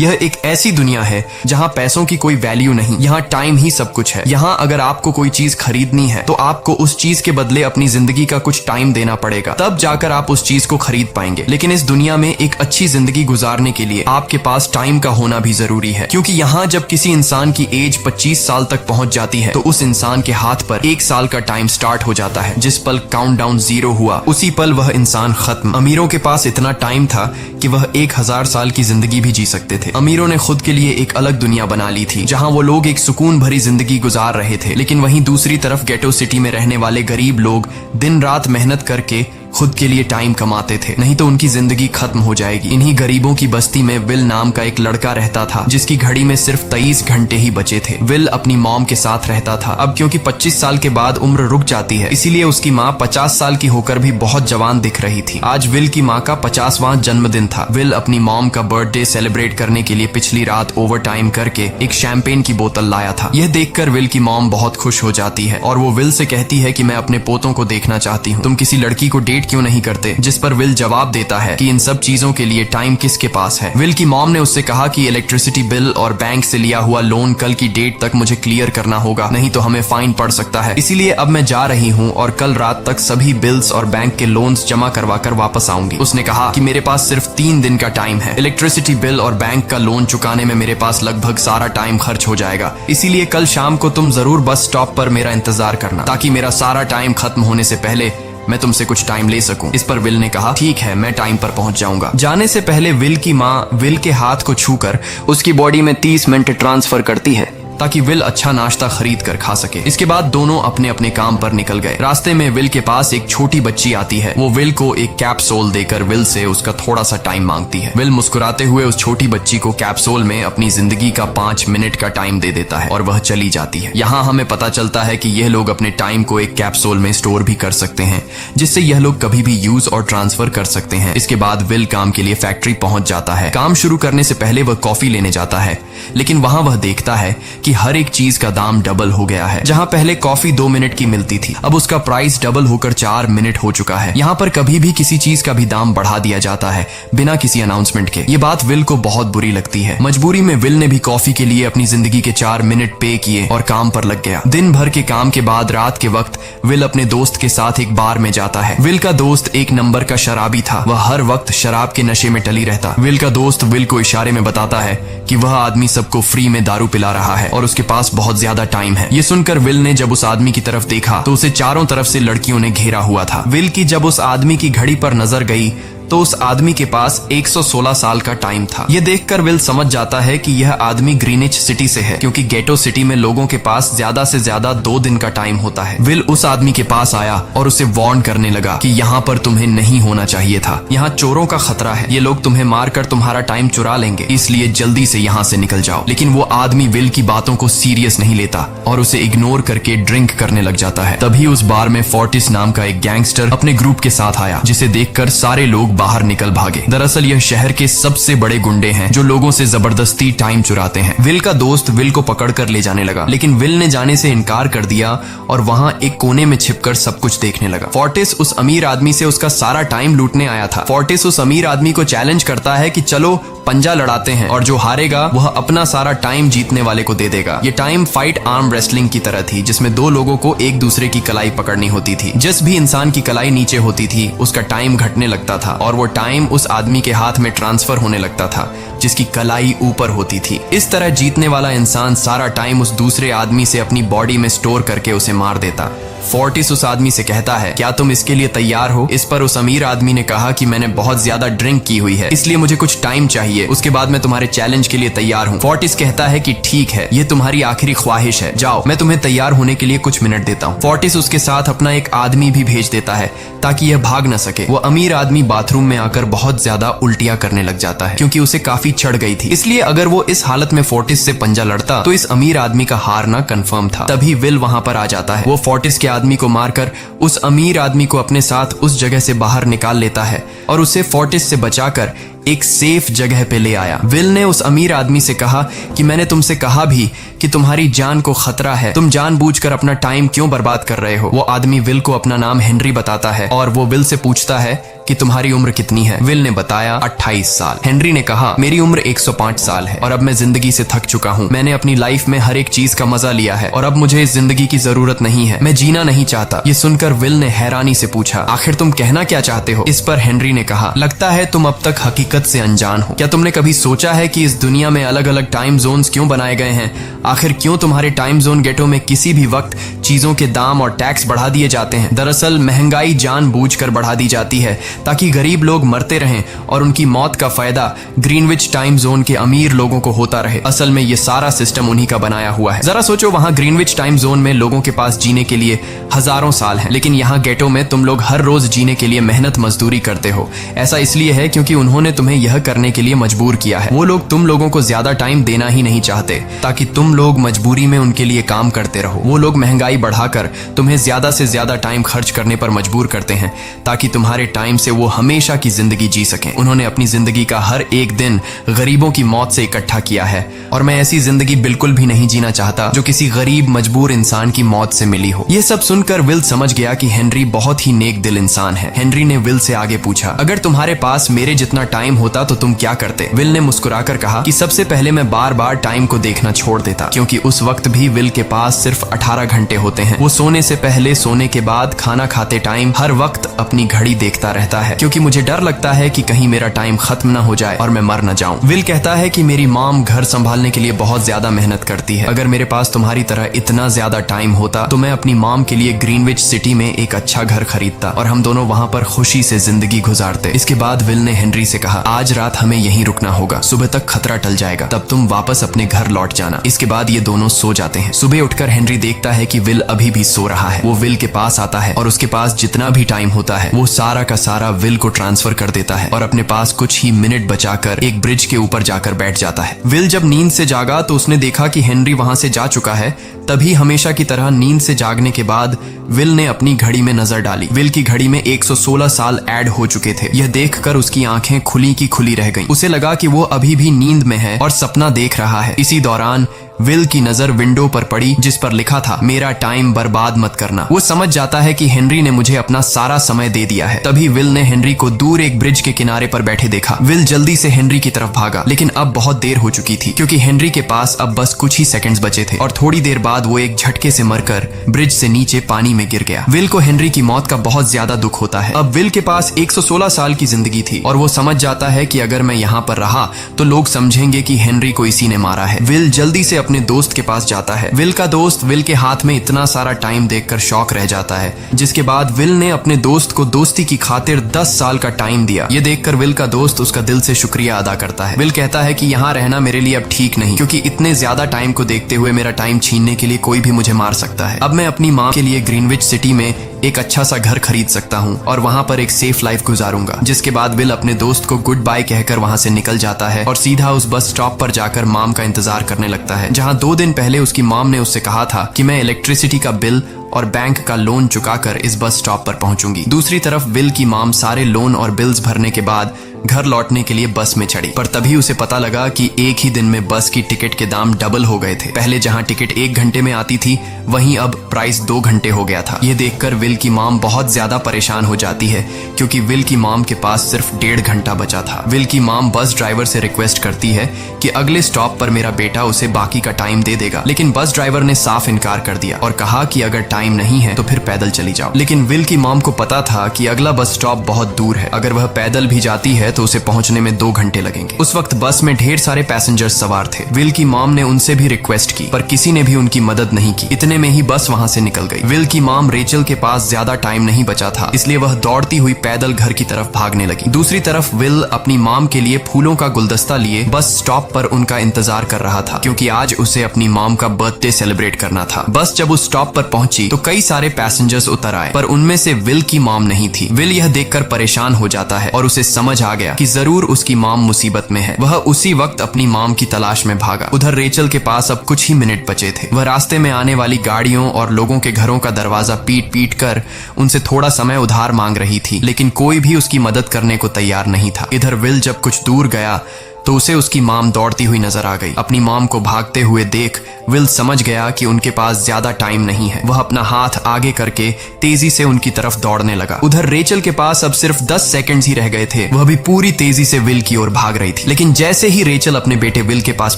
यह एक ऐसी दुनिया है जहाँ पैसों की कोई वैल्यू नहीं, यहाँ टाइम ही सब कुछ है। यहाँ अगर आपको कोई चीज खरीदनी है तो आपको उस चीज के बदले अपनी जिंदगी का कुछ टाइम देना पड़ेगा, तब जाकर आप उस चीज को खरीद पाएंगे। लेकिन इस दुनिया में एक अच्छी जिंदगी गुजारने के लिए आपके पास टाइम का होना भी जरूरी है, क्योंकि यहाँ जब किसी इंसान की एज 25 साल तक पहुंच जाती है तो उस इंसान के हाथ पर 1 साल का टाइम स्टार्ट हो जाता है। जिस पल काउंटडाउन 0 हुआ उसी पल वह इंसान खत्म। अमीरों के पास इतना टाइम था कि वह 1000 साल की जिंदगी भी जी सकते थे। अमीरों ने खुद के लिए एक अलग दुनिया बना ली थी जहां वो लोग एक सुकून भरी जिंदगी गुजार रहे थे। लेकिन वहीं दूसरी तरफ गेटो सिटी में रहने वाले गरीब लोग दिन रात मेहनत करके खुद के लिए टाइम कमाते थे, नहीं तो उनकी जिंदगी खत्म हो जाएगी। इन्हीं गरीबों की बस्ती में विल नाम का एक लड़का रहता था जिसकी घड़ी में सिर्फ 23 घंटे ही बचे थे। विल अपनी मॉम के साथ रहता था। अब क्योंकि 25 साल के बाद उम्र रुक जाती है, इसीलिए उसकी माँ 50 साल की होकर भी बहुत जवान दिख रही थी। आज विल की माँ का 50वां जन्मदिन था। विल अपनी मॉम का बर्थडे सेलिब्रेट करने के लिए पिछली रात ओवर टाइम करके एक शैंपेन की बोतल लाया था। यह देखकर विल की मॉम बहुत खुश हो जाती है और वो विल से कहती है कि मैं अपने पोतों को देखना चाहती हूँ, तुम किसी लड़की को डेट क्यों नहीं करते? जिस पर विल जवाब देता है कि इन सब चीजों के लिए टाइम किसके पास है। विल की मॉम ने उससे कहा कि इलेक्ट्रिसिटी बिल और बैंक से लिया हुआ लोन कल की डेट तक मुझे क्लियर करना होगा, नहीं तो हमें फाइन पड़ सकता है। इसीलिए अब मैं जा रही हूँ और कल रात तक सभी बिल्स और बैंक के लोन्स जमा करवा कर वापस आऊंगी। उसने कहा कि मेरे पास सिर्फ 3 दिन का टाइम है। इलेक्ट्रिसिटी बिल और बैंक का लोन चुकाने में मेरे पास लगभग सारा टाइम खर्च हो जाएगा। इसीलिए कल शाम को तुम जरूर बस स्टॉप पर मेरा इंतजार करना, ताकि मेरा सारा टाइम खत्म होने से पहले मैं तुमसे कुछ टाइम ले सकूं। इस पर विल ने कहा ठीक है, मैं टाइम पर पहुंच जाऊंगा। जाने से पहले विल की माँ विल के हाथ को छूकर उसकी बॉडी में 30 मिनट ट्रांसफर करती है ताकि विल अच्छा नाश्ता खरीद कर खा सके। इसके बाद दोनों अपने अपने काम पर निकल गए। रास्ते में विल के पास एक छोटी बच्ची आती है। वो विल को एक कैप्सूल देकर विल से उसका थोड़ा सा टाइम मांगती है। विल मुस्कुराते हुए उस छोटी बच्ची को कैप्सूल में अपनी जिंदगी का 5 मिनट का टाइम दे देता है और वह चली जाती है। यहाँ हमें पता चलता है कि यह लोग अपने टाइम को एक कैप्सूल में स्टोर भी कर सकते हैं, जिससे यह लोग कभी भी यूज और ट्रांसफर कर सकते हैं। इसके बाद विल काम के लिए फैक्ट्री पहुंच जाता है। काम शुरू करने से पहले वह कॉफी लेने जाता है, लेकिन वहां वह देखता है कि हर एक चीज का दाम डबल हो गया है। जहां पहले कॉफी 2 मिनट की मिलती थी, अब उसका प्राइस डबल होकर 4 मिनट हो चुका है। यहाँ पर कभी भी किसी चीज का भी दाम बढ़ा दिया जाता है बिना किसी अनाउंसमेंट के। ये बात विल को बहुत बुरी लगती है। मजबूरी में विल ने भी कॉफी के लिए अपनी जिंदगी के 4 मिनट पे किए और काम पर लग गया। दिन भर के काम के बाद रात के वक्त विल अपने दोस्त के साथ एक बार में जाता है। विल का दोस्त एक नंबर का शराबी था। वह हर वक्त शराब के नशे में टली रहता। विल का दोस्त विल को इशारे में बताता है कि वह आदमी सबको फ्री में दारू पिला रहा है और उसके पास बहुत ज्यादा टाइम है। ये सुनकर विल ने जब उस आदमी की तरफ देखा तो उसे चारों तरफ से लड़कियों ने घेरा हुआ था। विल की जब उस आदमी की घड़ी पर नजर गई तो उस आदमी के पास 116 साल का टाइम था। यह देखकर विल समझ जाता है कि यह आदमी ग्रीनिच सिटी से है, क्योंकि गेटो सिटी में लोगों के पास ज्यादा से ज्यादा 2 दिन का टाइम होता है। विल उस आदमी के पास आया और उसे वार्न करने लगा कि यहाँ पर तुम्हें नहीं होना चाहिए था। यहाँ चोरों का खतरा है, ये लोग तुम्हें मारकर तुम्हारा टाइम चुरा लेंगे, इसलिए जल्दी से यहाँ से निकल जाओ। लेकिन वो आदमी विल की बातों को सीरियस नहीं लेता और उसे इग्नोर करके ड्रिंक करने लग जाता है। तभी उस बार में फोर्टिस नाम का एक गैंगस्टर अपने ग्रुप के साथ आया, जिसे देखकर सारे लोग बाहर निकल भागे। दरअसल यह शहर के सबसे बड़े गुंडे हैं जो लोगों से जबरदस्ती टाइम चुराते हैं। विल का दोस्त विल को पकड़कर ले जाने लगा, लेकिन विल ने जाने से इनकार कर दिया और वहां एक कोने में छिपकर सब कुछ देखने लगा। फोर्टिस उस अमीर आदमी से उसका सारा टाइम लूटने आया था। फोर्टिस उस अमीर आदमी को चैलेंज करता है कि चलो पंजा लड़ाते हैं और जो हारेगा वह अपना सारा टाइम जीतने वाले को दे देगा। ये टाइम फाइट आर्म रेसलिंग की तरह थी, जिसमें 2 लोगों को एक दूसरे की कलाई पकड़नी होती थी। जिस भी इंसान की कलाई नीचे होती थी उसका टाइम घटने लगता था और वो टाइम उस आदमी के हाथ में ट्रांसफर होने लगता था जिसकी कलाई ऊपर होती थी। इस तरह जीतने वाला इंसान सारा टाइम उस दूसरे आदमी से अपनी बॉडी में स्टोर करके उसे मार देता। फोर्टिस उस आदमी से कहता है क्या तुम इसके लिए तैयार हो? इस पर उस अमीर आदमी ने कहा कि मैंने बहुत ज्यादा ड्रिंक की हुई है, इसलिए मुझे कुछ टाइम चाहिए, उसके बाद मैं तुम्हारे चैलेंज के लिए तैयार हूँ। फोर्टिस कहता है कि ठीक है, ये तुम्हारी आखिरी ख्वाहिश है, जाओ मैं तुम्हें तैयार होने के लिए कुछ मिनट देता हूँ। फोर्टिस उसके साथ अपना एक आदमी भी भेज देता है ताकि यह भाग न सके। वो अमीर आदमी बाथरूम में आकर बहुत ज्यादा उल्टियां करने लग जाता है, क्योंकि उसे काफी चढ़ गई थी। इसलिए अगर वो इस हालत में फोर्टिस से पंजा लड़ता तो इस अमीर आदमी का हारना कंफर्म था। तभी विल वहां पर आ जाता है। वो फोर्टिस के आदमी को मारकर उस अमीर आदमी को अपने साथ उस जगह से बाहर निकाल लेता है और उसे फोर्टिस से बचाकर एक सेफ जगह पे ले आया। विल ने उस अमीर आदमी से कहा कि मैंने तुमसे कहा भी कि तुम्हारी जान को खतरा है, तुम जानबूझकर अपना टाइम क्यों बर्बाद कर रहे हो। वो आदमी विल को अपना नाम हेनरी बताता है और वो विल से पूछता है कि तुम्हारी उम्र कितनी है। विल ने बताया 28 साल। हेनरी ने कहा मेरी उम्र 105 साल है और अब मैं जिंदगी से थक चुका हूँ। मैंने अपनी लाइफ में हर एक चीज का मजा लिया है और अब मुझे इस जिंदगी की जरूरत नहीं है। मैं जीना नहीं चाहता। ये सुनकर विल ने हैरानी से पूछा आखिर तुम कहना क्या चाहते हो। इस पर हेनरी ने कहा लगता है तुम अब तक हकीकत से अनजान हो। क्या तुमने कभी सोचा है कि इस दुनिया में अलग अलग टाइम जोन्स क्यों बनाए गए हैं। आखिर क्यों तुम्हारे टाइम जोन गेटो में किसी भी वक्त चीजों के दाम और टैक्स बढ़ा दिए जाते हैं। दरअसल महंगाई जानबूझकर बढ़ा दी जाती है ताकि गरीब लोग मरते रहें और उनकी मौत का फायदा ग्रीनविच टाइम जोन के अमीर लोगों को होता रहे। असल में ये सारा सिस्टम उन्हीं का बनाया हुआ है। जरा सोचो वहां ग्रीनविच टाइम जोन में लोगों के पास जीने के लिए हजारों साल हैं, लेकिन यहाँ गेटो में तुम लोग हर रोज जीने के लिए मेहनत मजदूरी करते हो। ऐसा इसलिए है क्योंकि उन्होंने तुम्हें यह करने के लिए मजबूर किया है। वो लोग तुम लोगों को ज्यादा टाइम देना ही नहीं चाहते ताकि तुम लोग मजबूरी में उनके लिए काम करते रहो। वो लोग महंगाई बढ़ाकर तुम्हें ज्यादा से ज्यादा टाइम खर्च करने पर मजबूर करते हैं ताकि तुम्हारे टाइम से वो हमेशा की जिंदगी जी सकें। उन्होंने अपनी जिंदगी का हर एक दिन गरीबों की मौत से इकट्ठा किया है और मैं ऐसी जिंदगी बिल्कुल भी नहीं जीना चाहता जो किसी गरीब मजबूर इंसान की मौत से मिली हो। ये सब सुनकर विल समझ गया कि हेनरी बहुत ही नेक दिल इंसान है। हेनरी ने विल से आगे पूछा अगर तुम्हारे पास मेरे जितना टाइम होता तो तुम क्या करते। विल ने मुस्कुराकर कहा कि सबसे पहले मैं बार बार टाइम को देखना छोड़ देता क्योंकि उस वक्त भी विल के पास सिर्फ 18 घंटे होते हैं। वो सोने से पहले, सोने के बाद, खाना खाते टाइम हर वक्त अपनी घड़ी देखता रहता है क्योंकि मुझे डर लगता है कि कहीं मेरा टाइम खत्म ना हो जाए और मैं मर न जाऊं। विल कहता है कि मेरी मॉम घर संभालने के लिए बहुत ज्यादा मेहनत करती है। अगर मेरे पास तुम्हारी तरह इतना ज्यादा टाइम होता तो मैं अपनी मॉम के लिए ग्रीनविच सिटी में एक अच्छा घर खरीदता और हम दोनों वहां पर खुशी से जिंदगी गुजारते। इसके बाद विल ने हेनरी से कहा आज रात हमें यहीं रुकना होगा, सुबह तक खतरा टल जाएगा, तब तुम वापस अपने घर लौट जाना। इसके बाद ये दोनों सो जाते हैं। सुबह उठकर हेनरी देखता है कि विल अभी भी सो रहा है। वो विल के पास आता है और उसके पास जितना भी टाइम होता है वो सारा का सारा विल को ट्रांसफर कर देता है और अपने पास कुछ ही मिनट बचाकर एक ब्रिज के ऊपर जाकर बैठ जाता है। विल जब नींद से जागा तो उसने देखा कि हेनरी वहां से जा चुका है। तभी हमेशा की तरह नींद से जागने के बाद विल ने अपनी घड़ी में नजर डाली। विल की घड़ी में 116 साल ऐड हो चुके थे। यह देखकर उसकी आंखें खुली की खुली रह गईं। उसे लगा कि वो अभी भी नींद में है और सपना देख रहा है। इसी दौरान विल की नजर विंडो पर पड़ी जिस पर लिखा था मेरा टाइम बर्बाद मत करना। वो समझ जाता है कि हेनरी ने मुझे अपना सारा समय दे दिया है। तभी विल ने हेनरी को दूर एक ब्रिज के किनारे पर बैठे देखा। विल जल्दी से हेनरी की तरफ भागा लेकिन अब बहुत देर हो चुकी थी क्योंकि हेनरी के पास अब बस कुछ ही सेकंड्स बचे थे और थोड़ी देर बाद वो एक झटके से मरकर ब्रिज से नीचे पानी में गिर गया। विल को हेनरी की मौत का बहुत ज्यादा दुख होता है। अब विल के पास 116 साल की जिंदगी थी और वो समझ जाता है कि अगर मैं यहाँ पर रहा तो लोग समझेंगे कि हेनरी को इसी ने मारा है। विल जल्दी से अपने दोस्त के पास जाता है। विल का दोस्त विल के हाथ में इतना सारा टाइम देखकर शॉक रह जाता है, जिसके बाद विल ने अपने दोस्त को दोस्ती की खातिर 10 साल का टाइम दिया। ये देखकर विल का दोस्त उसका दिल से शुक्रिया अदा करता है। विल कहता है कि यहाँ रहना मेरे लिए अब ठीक नहीं क्योंकि इतने ज्यादा टाइम को देखते हुए मेरा टाइम छीनने के लिए कोई भी मुझे मार सकता है। अब मैं अपनी माँ के लिए ग्रीनविच सिटी में एक अच्छा सा घर खरीद सकता हूँ और वहाँ पर एक सेफ लाइफ गुजारूंगा। जिसके बाद विल अपने दोस्त को गुड बाय कहकर वहाँ से निकल जाता है और सीधा उस बस स्टॉप पर जाकर मॉम का इंतजार करने लगता है, जहाँ 2 दिन पहले उसकी मॉम ने उससे कहा था कि मैं इलेक्ट्रिसिटी का बिल और बैंक का लोन चुकाकर इस बस स्टॉप पर पहुंचूंगी। दूसरी तरफ विल की मॉम सारे लोन और बिल्स भरने के बाद घर लौटने के लिए बस में चढ़ी, पर तभी उसे पता लगा कि एक ही दिन में बस की टिकट के दाम डबल हो गए थे। पहले जहां टिकट 1 घंटे में आती थी वहीं अब प्राइस 2 घंटे हो गया था। यह देखकर विल की मॉम बहुत ज्यादा परेशान हो जाती है क्योंकि विल की मॉम के पास सिर्फ 1.5 घंटा बचा था। विल की मॉम बस ड्राइवर से रिक्वेस्ट करती है कि अगले स्टॉप पर मेरा बेटा उसे बाकी का टाइम दे देगा, लेकिन बस ड्राइवर ने साफ इनकार कर दिया और कहा कि अगर टाइम नहीं है तो फिर पैदल चली जाओ। लेकिन विल की मॉम को पता था कि अगला बस स्टॉप बहुत दूर है, अगर वह पैदल भी जाती है तो उसे पहुंचने में 2 घंटे लगेंगे। उस वक्त बस में ढेर सारे पैसेंजर्स सवार थे। विल की मॉम ने उनसे भी रिक्वेस्ट की पर किसी ने भी उनकी मदद नहीं की। इतने में ही बस वहां से निकल गई। विल की मॉम रेचल के पास ज्यादा टाइम नहीं बचा था, इसलिए वह दौड़ती हुई पैदल घर की तरफ भागने लगी। दूसरी तरफ विल अपनी मॉम के लिए फूलों का गुलदस्ता लिए बस स्टॉप पर उनका इंतजार कर रहा था क्योंकि आज उसे अपनी मॉम का बर्थडे सेलिब्रेट करना था। बस जब उस स्टॉप पर पहुंची तो कई सारे पैसेंजर्स उतर आए पर उनमें से विल की मॉम नहीं थी। विल यह देखकर परेशान हो जाता है और उसे समझ आ गया कि जरूर उसकी मॉम मुसीबत में है। वह उसी वक्त अपनी मॉम की तलाश में भागा। उधर रेचल के पास अब कुछ ही मिनट बचे थे। वह रास्ते में आने वाली गाड़ियों और लोगों के घरों का दरवाजा पीट पीट कर उनसे थोड़ा समय उधार मांग रही थी, लेकिन कोई भी उसकी मदद करने को तैयार नहीं था। इधर विल जब कुछ दूर गया तो उसे उसकी माम दौड़ती हुई नजर आ गई। अपनी माम को भागते हुए देख विल समझ गया कि उनके पास ज्यादा टाइम नहीं है। वह अपना हाथ आगे करके तेजी से उनकी तरफ दौड़ने लगा। उधर रेचल के पास अब सिर्फ 10 सेकंड्स ही रह गए थे। वह भी पूरी तेजी से विल की ओर भाग रही थी, लेकिन जैसे ही रेचल अपने बेटे विल के पास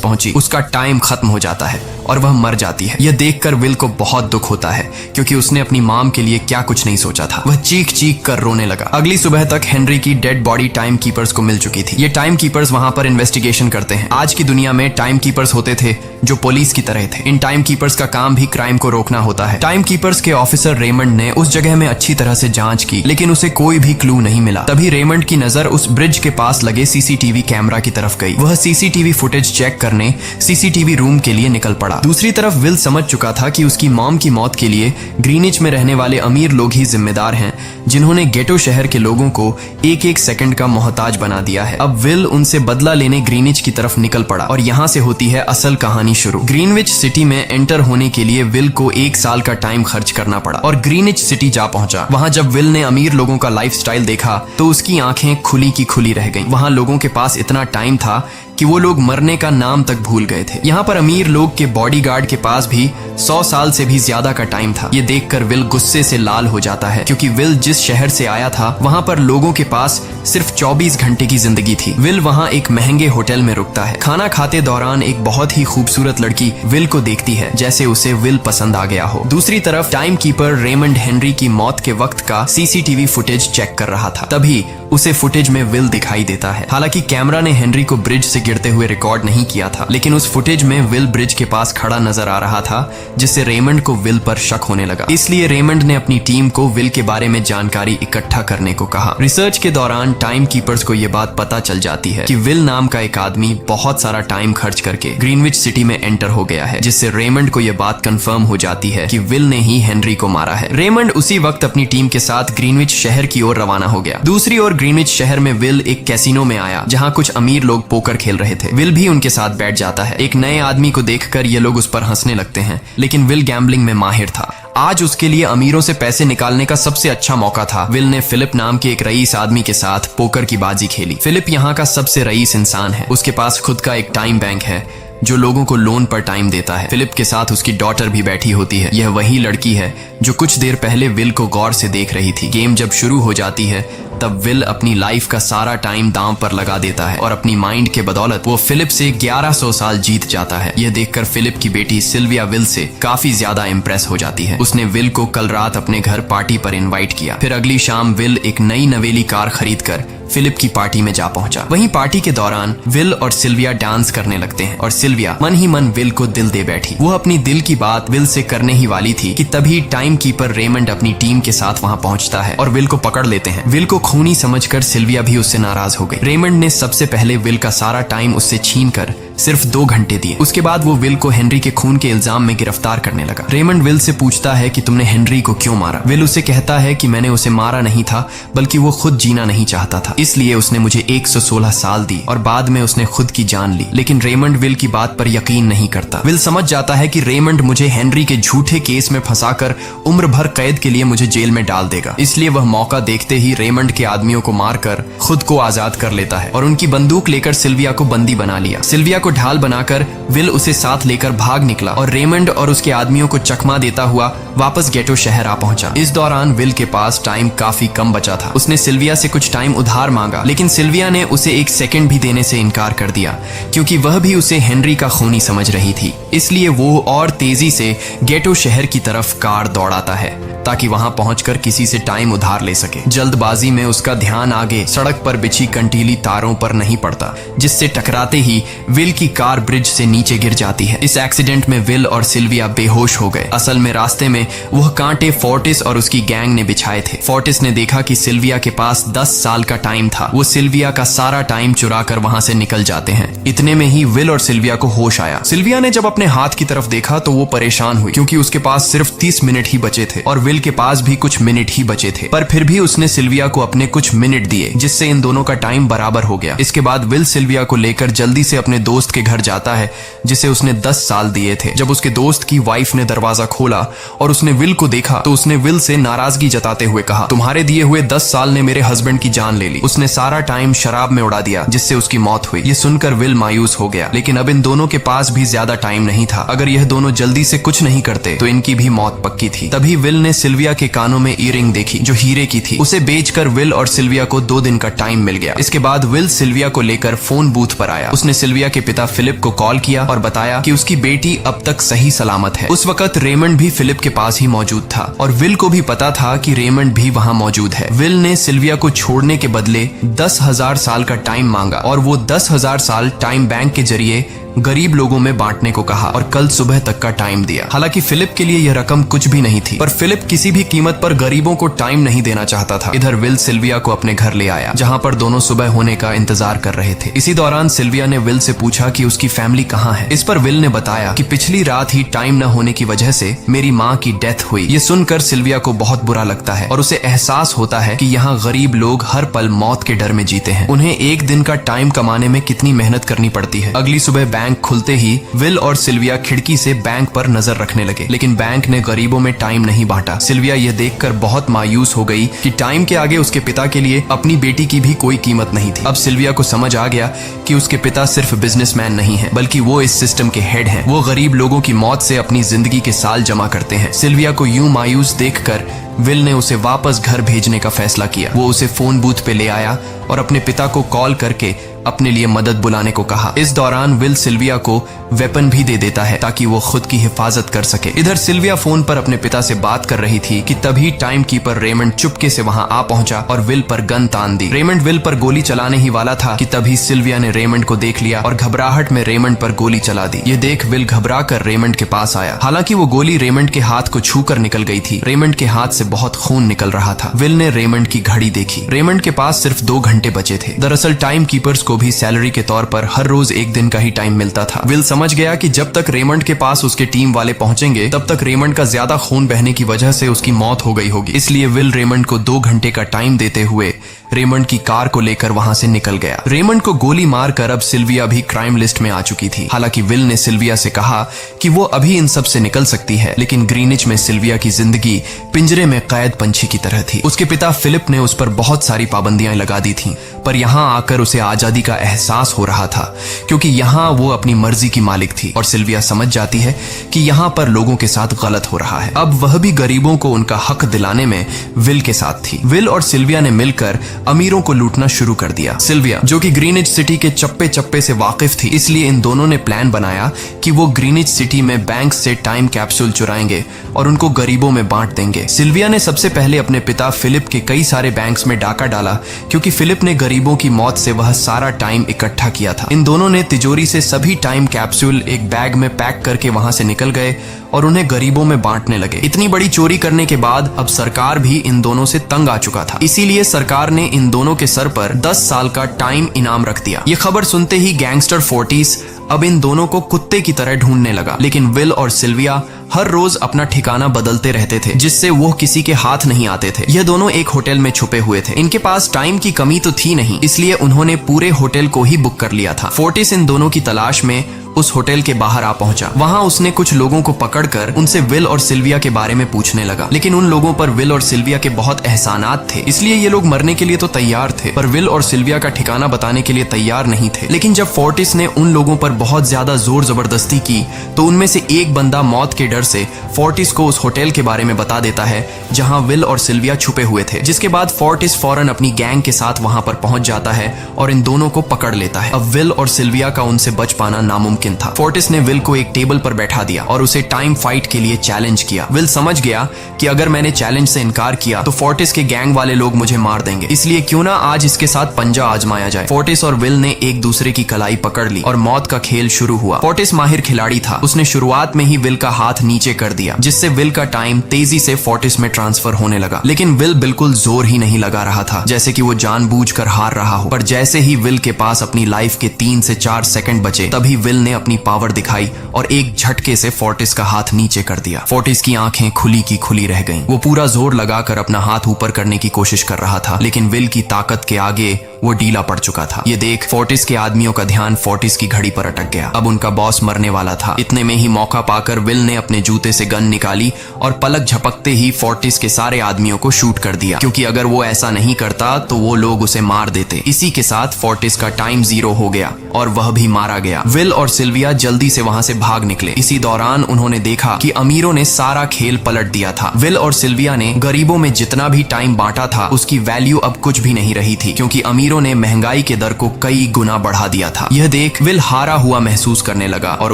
पहुंची, उसका टाइम खत्म हो जाता है और वह मर जाती है। यह देखकर विल को बहुत दुख होता है, क्योंकि उसने अपनी माम के लिए क्या कुछ नहीं सोचा था। वह चीख चीख कर रोने लगा। अगली सुबह तक हेनरी की डेड बॉडी टाइम कीपर्स को मिल चुकी थी। ये टाइम कीपर्स वहां पर इन्वेस्टिगेशन करते हैं। आज की दुनिया में टाइम कीपर्स होते थे जो पुलिस की तरह थे। इन टाइम कीपर्स का काम भी क्राइम को रोकना होता है। टाइम कीपर्स के ऑफिसर रेमंड ने उस जगह में अच्छी तरह से जांच की, लेकिन उसे कोई भी क्लू नहीं मिला। तभी रेमंड की नजर उस ब्रिज के पास लगे सीसीटीवी कैमरा की तरफ गई। वह सीसीटीवी फुटेज चेक करने सीसीटीवी रूम के लिए निकल पड़ा। दूसरी तरफ विल समझ चुका था कि उसकी मॉम की मौत के लिए ग्रीनिच में रहने वाले अमीर लोग ही जिम्मेदार हैं, जिन्होंने गेटो शहर के लोगों को एक एक सेकंड का मोहताज बना दिया है। अब विल उनसे बदला लेने ग्रीनिच की तरफ निकल पड़ा और यहाँ से होती है असल कहानी शुरू। ग्रीनविच सिटी में एंटर होने के लिए विल को 1 साल का टाइम खर्च करना पड़ा और ग्रीनिच सिटी जा पहुंचा। वहां जब विल ने अमीर लोगों का लाइफस्टाइल देखा तो उसकी आंखें खुली की खुली रह गईं। वहां लोगों के पास इतना टाइम था कि वो लोग मरने का नाम तक भूल गए थे। यहाँ पर अमीर लोग के बॉडीगार्ड के पास भी 100 साल से भी ज्यादा का टाइम था। ये देखकर विल गुस्से से लाल हो जाता है, क्योंकि विल जिस शहर से आया था वहाँ पर लोगों के पास सिर्फ 24 घंटे की जिंदगी थी। विल वहाँ एक महंगे होटल में रुकता है। खाना खाते दौरान एक बहुत ही खूबसूरत लड़की विल को देखती है, जैसे उसे विल पसंद आ गया हो। दूसरी तरफ टाइम कीपर रेमंड हेनरी की मौत के वक्त का सीसीटीवी फुटेज चेक कर रहा था। तभी उसे फुटेज में विल दिखाई देता है। हालांकि कैमरा ने हेनरी को ब्रिज से गिरते हुए रिकॉर्ड नहीं किया था, लेकिन उस फुटेज में विल ब्रिज के पास खड़ा नजर आ रहा था, जिससे रेमंड को विल पर शक होने लगा। इसलिए रेमंड ने अपनी टीम को विल के बारे में जानकारी इकट्ठा करने को कहा। रिसर्च के दौरान टाइम कीपर्स को यह बात पता चल जाती है कि विल नाम का एक आदमी बहुत सारा टाइम खर्च करके ग्रीनविच सिटी में एंटर हो गया है, जिससे रेमंड को यह बात कंफर्म हो जाती है कि विल ने ही हेनरी को मारा है। रेमंड उसी वक्त अपनी टीम के साथ ग्रीनविच शहर की ओर रवाना हो गया। दूसरी ओर ग्रीनविच शहर में विल एक कैसीनो में आया, जहां कुछ अमीर लोग पोकर खेल रहे थे। विल भी उनके साथ बैठ जाता है। एक नए आदमी को देखकर ये लोग उस पर हंसने लगते हैं, लेकिन विल गैम्बलिंग में माहिर था। आज उसके लिए अमीरों से पैसे निकालने का सबसे अच्छा मौका था। विल ने फिलिप नाम के एक रईस आदमी के साथ पोकर की बाजी खेली। फिलिप यहाँ का सबसे रईस इंसान है। उसके पास खुद का एक टाइम बैंक है जो लोगों को लोन पर टाइम देता है। फिलिप के साथ उसकी डॉटर भी बैठी होती है। यह वही लड़की है जो कुछ देर पहले विल को गौर से देख रही थी। गेम जब शुरू हो जाती है तब विल अपनी लाइफ का सारा टाइम दांव पर लगा देता है और अपनी माइंड के बदौलत वो फिलिप से 1100 साल जीत जाता है। यह देखकर फिलिप की बेटी सिल्विया विल से काफी ज्यादा इम्प्रेस हो जाती है। उसने विल को कल रात अपने घर पार्टी पर इनवाइट किया। फिर अगली शाम विल एक नई नवेली कार खरीदकर फिलिप की पार्टी में जा पहुंचा। वहीं पार्टी के दौरान विल और सिल्विया डांस करने लगते हैं और सिल्विया मन ही मन विल को दिल दे बैठी। वो अपनी दिल की बात विल से करने ही वाली थी कि तभी टाइम कीपर रेमंड अपनी टीम के साथ वहां पहुंचता है और विल को पकड़ लेते हैं। विल को खूनी समझकर सिल्विया भी उससे नाराज हो गई। रेमंड ने सबसे पहले विल का सारा टाइम उससे छीनकर सिर्फ 2 घंटे दिए। उसके बाद वो विल को हेनरी के खून के इल्जाम में गिरफ्तार करने लगा। रेमंड विल से पूछता है कि तुमने हेनरी को क्यों मारा। विल उसे कहता है कि मैंने उसे मारा नहीं था, बल्कि वो खुद जीना नहीं चाहता था, इसलिए उसने मुझे 116 साल दी और बाद में उसने खुद की जान ली। लेकिन रेमंड विल की बात पर यकीन नहीं करता। विल समझ जाता है कि रेमंड मुझे हेनरी के झूठे केस में फंसाकर उम्र भर कैद के लिए मुझे जेल में डाल देगा। इसलिए वह मौका देखते ही रेमंड के आदमियों को मारकर खुद को आजाद कर लेता है और उनकी बंदूक लेकर सिल्विया को बंदी बना लिया। सिल्विया को ढाल बनाकर विल उसे साथ लेकर भाग निकला और रेमंड और उसके आदमियों को चकमा देता हुआ वापस गेटो शहर आ पहुंचा। इस दौरान विल के पास टाइम काफी कम बचा था। उसने सिल्विया से कुछ टाइम उधार मांगा, लेकिन सिल्विया ने उसे 1 सेकंड भी देने से इनकार कर दिया, क्योंकि वह भी उसे हेनरी का खूनी समझ रही थी। इसलिए वो और तेजी से गेटो शहर की तरफ कार दौड़ाता है ताकि वहां पहुंचकर किसी से टाइम उधार ले सके। जल्दबाजी में उसका ध्यान आगे सड़क पर बिछी कंटीली तारों पर नहीं पड़ता, जिससे टकराते ही विल की कार ब्रिज से नीचे गिर जाती है। इस एक्सीडेंट में विल और सिल्विया बेहोश हो गए। असल में रास्ते में वह कांटे फोर्टिस और उसकी गैंग ने बिछाए थे। फोर्टिस ने देखा कि सिल्विया के पास 10 साल का टाइम था। वो सिल्विया का सारा टाइम चुरा कर वहां से निकल जाते हैं। इतने में ही विल और सिल्विया को होश आया। सिल्विया ने जब अपने हाथ की तरफ देखा तो वो परेशान हुई, क्योंकि उसके पास सिर्फ 30 मिनट ही बचे थे और विल के पास भी कुछ मिनट ही बचे थे। पर फिर भी उसने सिल्विया को अपने कुछ मिनट दिए, जिससे इन दोनों का टाइम बराबर हो गया। इसके बाद विल सिल्विया को लेकर जल्दी से अपने दोस्त दोस्त के घर जाता है जिसे उसने 10 साल दिए थे। जब उसके दोस्त की वाइफ ने दरवाजा खोला और उसने विल को देखा तो उसने विल से नाराजगी जताते हुए कहा, तुम्हारे दिए हुए 10 साल ने मेरे हस्बैंड की जान ले ली। उसने सारा टाइम शराब में उड़ा दिया जिससे उसकी मौत हुई। ये सुनकर विल मायूस हो गया, लेकिन अब इन दोनों के पास भी ज्यादा टाइम नहीं था। अगर यह दोनों जल्दी से कुछ नहीं करते तो इनकी भी मौत पक्की थी। तभी विल ने सिल्विया के कानों में ईयरिंग देखी जो हीरे की थी। उसे बेचकर विल और सिल्विया को 2 दिन का टाइम मिल गया। इसके बाद विल सिल्विया को लेकर फोन बूथ पर आया। उसने सिल्विया के पिता फिलिप को कॉल किया और बताया कि उसकी बेटी अब तक सही सलामत है। उस वक्त रेमंड भी फिलिप के पास ही मौजूद था और विल को भी पता था कि रेमंड भी वहां मौजूद है। विल ने सिल्विया को छोड़ने के बदले 10,000 साल का टाइम मांगा और वो 10,000 साल टाइम बैंक के जरिए गरीब लोगों में बांटने को कहा और कल सुबह तक का टाइम दिया। हालांकि फिलिप के लिए यह रकम कुछ भी नहीं थी, पर फिलिप किसी भी कीमत पर गरीबों को टाइम नहीं देना चाहता था। इधर विल सिल्विया को अपने घर ले आया जहां पर दोनों सुबह होने का इंतजार कर रहे थे। इसी दौरान सिल्विया ने विल से पूछा कि उसकी फैमिली कहाँ है। इस पर विल ने बताया कि पिछली रात ही टाइम न होने की वजह से मेरी माँ की डेथ हुई। ये सुनकर सिल्विया को बहुत बुरा लगता है और उसे एहसास होता है कि यहाँ गरीब लोग हर पल मौत के डर में जीते हैं। उन्हें एक दिन का टाइम कमाने में कितनी मेहनत करनी पड़ती है। अगली सुबह बैंक खुलते ही विल और सिल्विया खिड़की से बैंक पर नजर रखने लगे, लेकिन बैंक ने गरीबों में टाइम नहीं बांटा। सिल्विया यह देखकर बहुत मायूस हो गई कि टाइम के आगे उसके पिता के लिए अपनी बेटी की भी कोई कीमत नहीं थी। अब सिल्विया को समझ आ गया कि उसके पिता सिर्फ बिजनेसमैन नहीं है, बल्कि वो इस सिस्टम के हेड हैं। वो गरीब लोगों की मौत से अपनी जिंदगी के साल जमा करते हैं। सिल्विया को यूं मायूस देखकर विल ने उसे वापस घर भेजने का फैसला किया। वो उसे फोन बूथ पे ले आया और अपने पिता को कॉल करके अपने लिए मदद बुलाने को कहा। इस दौरान विल सिल्विया को वेपन भी दे देता है ताकि वो खुद की हिफाजत कर सके। इधर सिल्विया फोन पर अपने पिता से बात कर रही थी कि तभी टाइम कीपर रेमंड चुपके से वहां आ पहुंचा और विल पर गन तान दी। रेमंड विल पर गोली चलाने ही वाला था कि तभी सिल्विया ने रेमंड को देख लिया और घबराहट में रेमंड पर गोली चला दी। ये देख विल घबरा कर रेमंड के पास आया। हालांकि वो गोली रेमंड के हाथ को छू कर निकल गई थी। रेमंड के हाथ से बहुत खून निकल रहा था। विल ने रेमंड की घड़ी देखी। रेमंड के पास सिर्फ 2 घंटे बचे थे। दरअसल टाइम कीपर्स को भी सैलरी के तौर पर हर रोज 1 दिन का ही टाइम मिलता था। विल समझ गया कि जब तक रेमंड के पास उसके टीम वाले पहुंचेंगे तब तक रेमंड का ज्यादा खून बहने की वजह से उसकी मौत हो गई होगी। इसलिए विल रेमंड को 2 घंटे का टाइम देते हुए रेमंड की कार को लेकर वहां से निकल गया। रेमंड को गोली मारकर अब सिल्विया भी क्राइम लिस्ट में आ चुकी थी। हालांकि विल ने सिल्विया से कहा कि वो अभी इन सब से निकल सकती है, लेकिन ग्रीनिच में सिल्विया की जिंदगी पिंजरे में कैद पंछी की तरह थी। उसके पिता फिलिप ने उस पर बहुत सारी पाबंदियां लगा दी थी, पर यहाँ आकर उसे आजादी का एहसास हो रहा था क्योंकि यहाँ वो अपनी मर्जी की मालिक थी और सिल्विया समझ जाती है कि यहाँ पर लोगों के साथ गलत हो रहा है। अब वह भी गरीबों को उनका हक दिलाने में विल के साथ थी। विल और सिल्विया ने मिलकर अमीरों को लूटना शुरू कर दिया। सिल्विया जो कि ग्रीनिच सिटी के चप्पे चप्पे से वाकिफ थी, इसलिए इन दोनों ने प्लान बनाया कि वो ग्रीनिच सिटी में बैंक से टाइम कैप्सूल चुराएंगे और उनको गरीबों में बांट देंगे। सिल्विया ने सबसे पहले अपने पिता फिलिप के कई सारे बैंक्स में डाका डाला क्योंकि फिलिप ने गरीबों की मौत से वह सारा टाइम इकट्ठा किया था। इन दोनों ने तिजोरी से सभी टाइम कैप्सूल एक बैग में पैक करके वहां से निकल गए और उन्हें गरीबों में बांटने लगे। इतनी बड़ी चोरी करने के बाद अब सरकार भी इन दोनों से तंग आ चुका था, इसीलिए सरकार ने इन दोनों के सर पर 10 साल का टाइम इनाम रख दिया। ये खबर सुनते ही गैंगस्टर फोर्टिस अब इन दोनों को कुत्ते की तरह ढूंढने लगा, लेकिन विल और सिल्विया हर रोज अपना ठिकाना बदलते रहते थे जिससे वो किसी के हाथ नहीं आते थे। ये दोनों एक होटल में छुपे हुए थे। इनके पास टाइम की कमी तो थी नहीं, इसलिए उन्होंने पूरे होटल को ही बुक कर लिया था। फोर्टिस इन दोनों की तलाश में उस होटल के बाहर आ पहुंचा। वहां उसने कुछ लोगों को पकड़कर उनसे विल और सिल्विया के बारे में पूछने लगा, लेकिन उन लोगों पर विल और सिल्विया के बहुत एहसानात थे, इसलिए ये लोग मरने के लिए तो तैयार थे, पर विल और सिल्विया का ठिकाना बताने के लिए तैयार नहीं थे। लेकिन जब फोर्टिस ने उन लोगों पर बहुत ज्यादा जोर जबरदस्ती की तो उनमें से एक बंदा मौत के डर से फोर्टिस को उस होटल के बारे में बता देता है जहां विल और सिल्विया छुपे हुए थे, जिसके बाद फोर्टिस फौरन अपनी गैंग के साथ वहां पर पहुंच जाता है और इन दोनों को पकड़ लेता है। अब विल और सिल्विया का उनसे बच पाना नामुमकिन था। फोर्टिस ने विल को एक टेबल पर बैठा दिया और उसे टाइम फाइट के लिए चैलेंज किया। विल समझ गया कि अगर मैंने चैलेंज से इनकार किया तो फोर्टिस के गैंग वाले लोग मुझे मार देंगे, इसलिए क्यों ना आज इसके साथ पंजा आजमाया जाए। फोर्टिस और विल ने एक दूसरे की कलाई पकड़ ली और मौत का खेल शुरू हुआ। फोर्टिस माहिर खिलाड़ी था, उसने शुरुआत में ही विल का हाथ नीचे कर दिया, जिससे विल का टाइम तेजी से फोर्टिस में ट्रांसफर होने लगा। लेकिन विल बिल्कुल जोर ही नहीं लगा रहा था, जैसे कि वो जानबूझकर हार रहा हो। पर जैसे ही विल के पास अपनी लाइफ के 3 से 4 सेकंड बचे, तभी विल ने अपनी पावर दिखाई और एक झटके से फोर्टिस का हाथ नीचे कर दिया। फोर्टिस की आंखें खुली की खुली रह गईं। वो पूरा जोर लगाकर अपना हाथ ऊपर करने की कोशिश कर रहा था, लेकिन विल की ताकत के आगे वो ढीला पड़ चुका था। ये देख फोर्टिस के आदमियों का ध्यान फोर्टिस की घड़ी पर अटक गया। अब उनका बॉस मरने वाला था। इतने में ही मौका पाकर विल ने अपने जूते से गन निकाली और पलक झपकते ही फोर्टिस के सारे आदमियों को शूट कर दिया, क्योंकि अगर वो ऐसा नहीं करता तो वो लोग उसे मार देते। इसी के साथ फोर्टिस का टाइम 0 हो गया और वह भी मारा गया। विल और सिल्विया जल्दी से वहां से भाग निकले। इसी दौरान उन्होंने देखा कि अमीरों ने सारा खेल पलट दिया था। विल और सिल्विया ने गरीबों में जितना भी टाइम बांटा था उसकी वैल्यू अब कुछ भी नहीं रही थी, क्योंकि अमीरों ने महंगाई के दर को कई गुना बढ़ा दिया था। यह देख विल हारा हुआ महसूस करने लगा और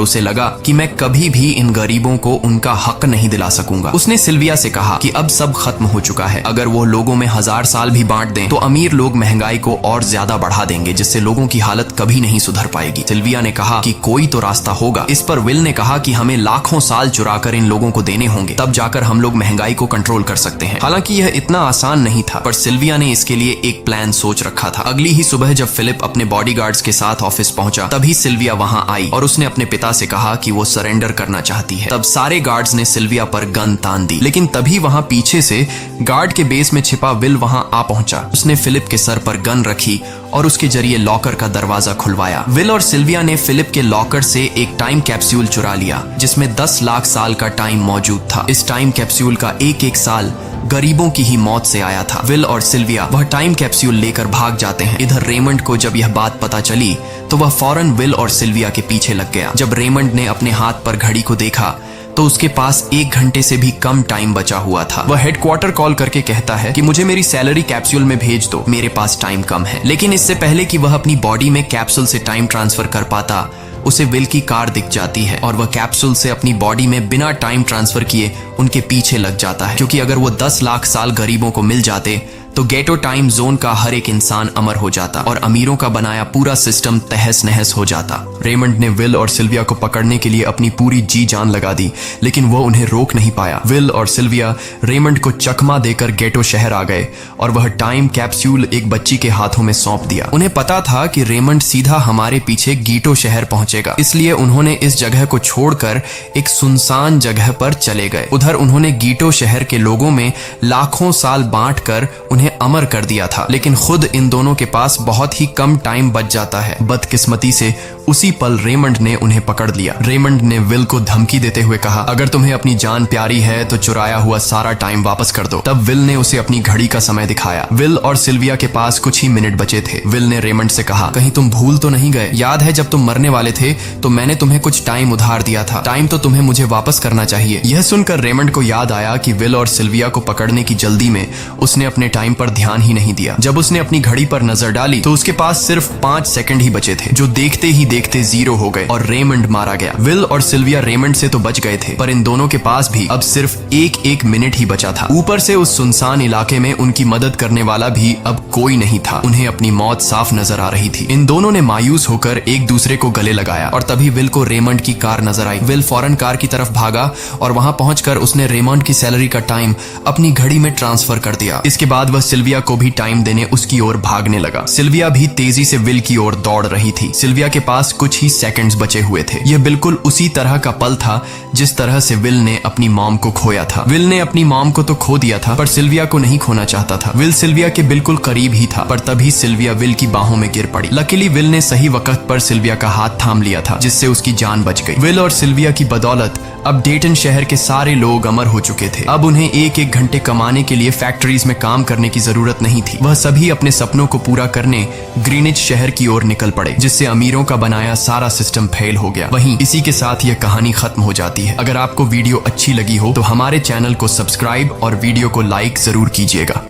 उसे लगा कि मैं कभी भी इन गरीबों को उनका हक नहीं दिला सकूंगा। उसने सिल्विया से कहा कि अब सब खत्म हो चुका है। अगर वो लोगों में 1000 साल भी बांट दें तो अमीर लोग महंगाई को और ज्यादा बढ़ा देंगे, जिससे लोगों की हालत कभी नहीं सुधर पाएगी। सिल्विया ने कहा कि कोई तो रास्ता होगा। इस पर विल ने कहा कि हमें लाखों साल चुराकर इन लोगों को देने होंगे, तब जाकर हम लोग महंगाई को कंट्रोल कर सकते हैं। हालांकि यह इतना आसान नहीं था, पर सिल्विया ने इसके लिए एक प्लान सोच रखा था। अगली ही सुबह जब फिलिप अपने बॉडीगार्ड्स के साथ ऑफिस पहुंचा, तभी सिल्विया वहां आई और उसने अपने पिता से कहा कि वो सरेंडर करना चाहती है। तब सारे गार्ड्स ने सिल्विया पर गन तान दी, लेकिन तभी वहां पीछे से गार्ड के बेस में छिपा विल वहां आ पहुंचा। उसने फिलिप के सर पर गन रखी और उसके जरिए लॉकर का दरवाजा खुलवाया। विल और सिल्विया ने फिलिप के लॉकर से एक टाइम कैप्सूल चुरा लिया, जिसमें 10 लाख साल का टाइम मौजूद था। इस टाइम कैप्सूल का एक एक साल गरीबों की ही मौत से आया था। विल और सिल्विया वह टाइम कैप्सूल लेकर भाग जाते हैं। इधर रेमंड को जब यह बात पता चली तो वह फौरन विल और सिल्विया के पीछे लग गया। जब रेमंड ने अपने हाथ पर घड़ी को देखा तो उसके पास 1 घंटे से भी कम टाइम बचा हुआ था। वह हेडक्वार्टर कॉल करके कहता है कि मुझे मेरी सैलरी कैप्सूल में भेज दो, मेरे पास टाइम कम है। लेकिन इससे पहले कि वह अपनी बॉडी में कैप्सूल से टाइम ट्रांसफर कर पाता, उसे विल की कार दिख जाती है और वह कैप्सूल से अपनी बॉडी में बिना टाइम ट्रांसफर किए उनके पीछे लग जाता है, क्योंकि अगर वो 10 लाख साल गरीबों को मिल जाते तो गेटो टाइम जोन का हर एक इंसान अमर हो जाता और अमीरों का बनाया पूरा सिस्टम तहस नहस हो जाता। रेमंड ने विल और सिल्विया को पकड़ने के लिए अपनी पूरी जी जान लगा दी, लेकिन वो उन्हें रोक नहीं पाया। विल और सिल्विया रेमंड को चकमा देकर गेटो शहर आ गए और वह टाइम कैप्सूल एक बच्ची के हाथों में सौंप दिया। उन्हें पता था कि रेमंड सीधा हमारे पीछे गीटो शहर पहुंचेगा, इसलिए उन्होंने इस जगह को छोड़कर एक सुनसान जगह पर चले गए। उधर उन्होंने गीटो शहर के लोगों में लाखों साल बांटकर उन्हें अमर कर दिया था, लेकिन खुद इन दोनों के पास बहुत ही कम टाइम बच जाता है। बदकिस्मती से उसी पल रेमंड ने उन्हें पकड़ लिया। रेमंड ने विल को धमकी देते हुए कहा, अगर तुम्हें अपनी जान प्यारी है तो चुराया हुआ सारा टाइम वापस कर दो। तब विल ने उसे अपनी घड़ी का समय दिखाया। विल और सिल्विया के पास कुछ ही मिनट बचे थे। विल ने रेमंड से कहा, कहीं तुम भूल तो नहीं गए? याद है जब तुम मरने वाले थे तो मैंने तुम्हें कुछ टाइम उधार दिया था, टाइम तो तुम्हें मुझे वापस करना चाहिए। यह सुनकर रेमंड को याद आया कि विल और सिल्विया को पकड़ने की जल्दी में उसने अपने टाइम पर ध्यान ही नहीं दिया। जब उसने अपनी घड़ी पर नजर डाली तो उसके पास सिर्फ 5 सेकंड ही बचे थे, जो देखते ही देखते 0 हो गए और रेमंड मारा गया। विल और सिल्विया रेमंड से तो बच गए थे, पर इन दोनों के पास भी अब सिर्फ एक मिनट ही बचा था। ऊपर से उस सुनसान इलाके में उनकी मदद करने वाला भी अब कोई नहीं था। उन्हें अपनी मौत साफ नजर आ रही थी। इन दोनों ने मायूस होकर एक दूसरे को गले लगाया और तभी विल को रेमंड की कार नजर आई। विल फौरन कार की तरफ भागा और वहां पहुंचकर उसने रेमंड की सैलरी का टाइम अपनी घड़ी में ट्रांसफर कर दिया। इसके बाद वह सिल्विया को भी टाइम देने उसकी ओर भागने लगा। सिल्विया भी तेजी से विल की ओर दौड़ रही थी। सिल्विया के पास कुछ ही सेकंड्स बचे हुए थे। यह बिल्कुल उसी तरह का पल था जिस तरह से विल ने अपनी मॉम को खोया था। विल ने अपनी मॉम को तो खो दिया था, पर सिल्विया को नहीं खोना चाहता था। विल सिल्विया के बिल्कुल करीब ही था, पर तभी सिल्विया विल की बाहों में गिर पड़ी। लकीली विल ने सही वक्त पर सिल्विया का हाथ थाम लिया था, जिससे उसकी जान बच गई। विल और सिल्विया की बदौलत अब डेटन शहर के सारे लोग अमर हो चुके थे। अब उन्हें 1-1 घंटे कमाने के लिए फैक्ट्रीज में काम करने की जरूरत नहीं थी। वह सभी अपने सपनों को पूरा करने ग्रीनिच शहर की ओर निकल पड़े, जिससे अमीरों का बनाया सारा सिस्टम फेल हो गया। वहीं इसी के साथ यह कहानी खत्म हो जाती है। अगर आपको वीडियो अच्छी लगी हो तो हमारे चैनल को सब्सक्राइब और वीडियो को लाइक जरूर कीजिएगा।